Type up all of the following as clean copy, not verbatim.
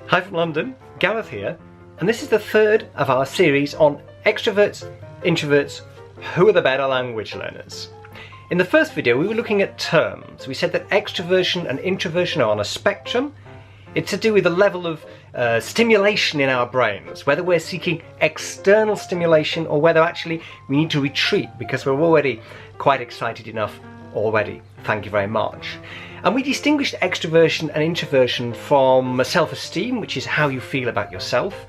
Hi from London, Gareth here, and this is the third of our series on extroverts, introverts, who are the better language learners. In the first video we were looking at terms. We said that extroversion and introversion are on a spectrum. It's to do with the level of stimulation in our brains, whether we're seeking external stimulation or whether actually we need to retreat because we're already quite excited enough already. Thank you very much. And we distinguished extroversion and introversion from self-esteem, which is how you feel about yourself,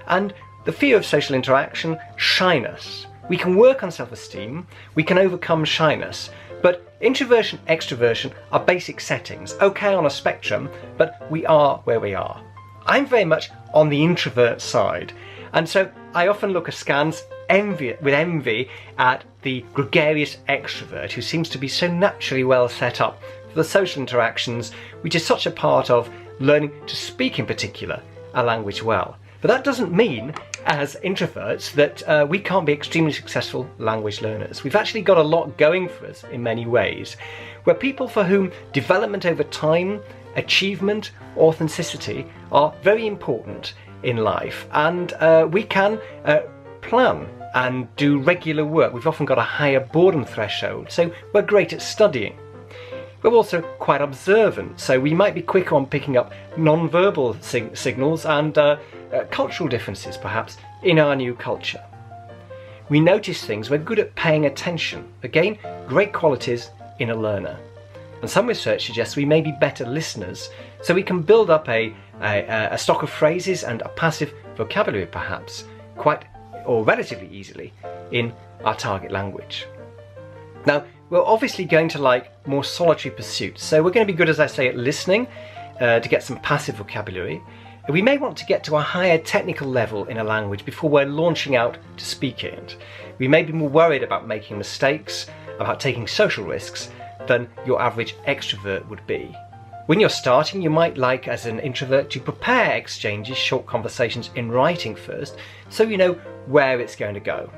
and the fear of social interaction, shyness. We can work on self-esteem, we can overcome shyness, but introversion, extroversion are basic settings, okay on a spectrum, but we are where we are. I'm very much on the introvert side, and so I often look askance with envy at the gregarious extrovert who seems to be so naturally well set up for the social interactions, which is such a part of learning to speak in particular a language well. But that doesn't mean, as introverts, that we can't be extremely successful language learners. We've actually got a lot going for us in many ways. We're people for whom development over time, achievement, authenticity are very important in life, and we can plan and do regular work. We've often got a higher boredom threshold, so we're great at studying. We're also quite observant, so we might be quick on picking up non-verbal signals and cultural differences perhaps in our new culture. We notice things, we're good at paying attention. Again, great qualities in a learner. And some research suggests we may be better listeners, so we can build up a stock of phrases and a passive vocabulary perhaps quite or relatively easily in our target language. Now, we're obviously going to like more solitary pursuits, so we're going to be good, as I say, at listening to get some passive vocabulary. We may want to get to a higher technical level in a language before we're launching out to speak it. We may be more worried about making mistakes, about taking social risks, than your average extrovert would be. When you're starting, you might like, as an introvert, to prepare exchanges, short conversations in writing first, so you know where it's going to go.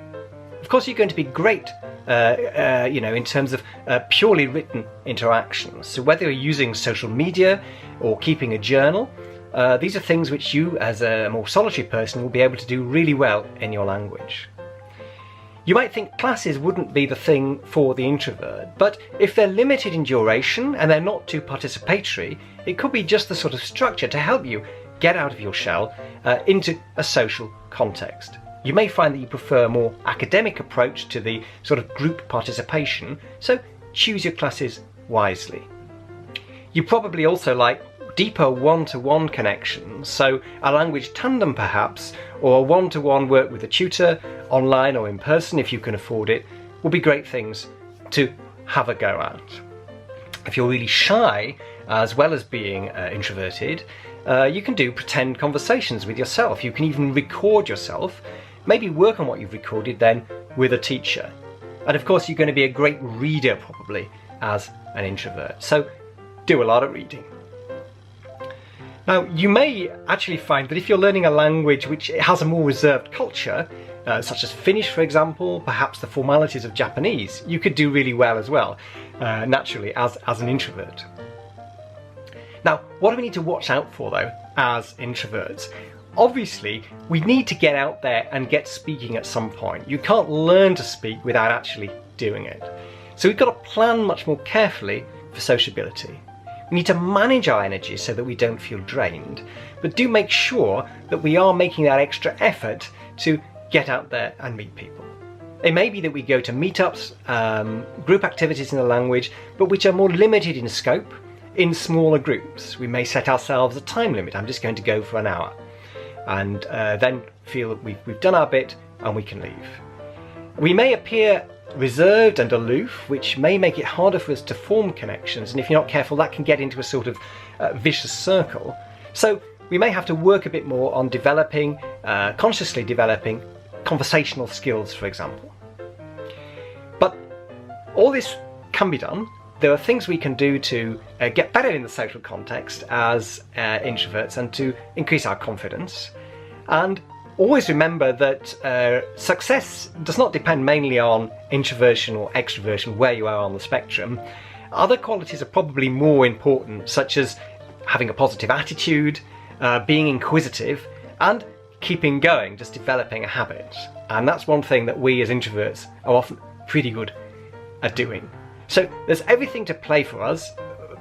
Of course, you're going to be great in terms of purely written interactions. So whether you're using social media or keeping a journal, these are things which you, as a more solitary person, will be able to do really well in your language. You might think classes wouldn't be the thing for the introvert, but if they're limited in duration and they're not too participatory, it could be just the sort of structure to help you get out of your shell into a social context. You may find that you prefer a more academic approach to the sort of group participation, so choose your classes wisely. You probably also like deeper one-to-one connections, so a language tandem perhaps, or a one-to-one work with a tutor, online or in person if you can afford it, will be great things to have a go at. If you're really shy, as well as being introverted, you can do pretend conversations with yourself. You can even record yourself, maybe work on what you've recorded then with a teacher. And of course you're going to be a great reader probably as an introvert, so do a lot of reading. Now, you may actually find that if you're learning a language which has a more reserved culture, such as Finnish for example, perhaps the formalities of Japanese, you could do really well as well, naturally, as an introvert. Now, what do we need to watch out for though, as introverts? Obviously, we need to get out there and get speaking at some point. You can't learn to speak without actually doing it. So we've got to plan much more carefully for sociability. We need to manage our energy so that we don't feel drained, but do make sure that we are making that extra effort to get out there and meet people. It may be that we go to meetups, group activities in the language, but which are more limited in scope, in smaller groups. We may set ourselves a time limit. I'm just going to go for an hour, and then feel that we've done our bit and we can leave. We may appear reserved and aloof, which may make it harder for us to form connections, and if you're not careful that can get into a sort of vicious circle. So we may have to work a bit more on developing, consciously developing conversational skills, for example. But all this can be done. There are things we can do to get better in the social context as introverts and to increase our confidence. And always remember that success does not depend mainly on introversion or extroversion, where you are on the spectrum. Other qualities are probably more important, such as having a positive attitude, being inquisitive, and keeping going, just developing a habit. And that's one thing that we as introverts are often pretty good at doing. So there's everything to play for us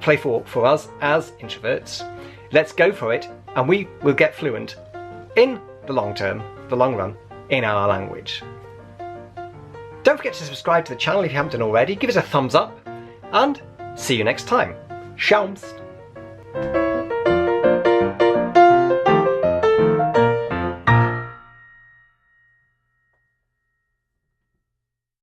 as introverts. Let's go for it, and we will get fluent in the long term, the long run, in our language. Don't forget to subscribe to the channel if you haven't done already. Give us a thumbs up, and see you next time. Shalms!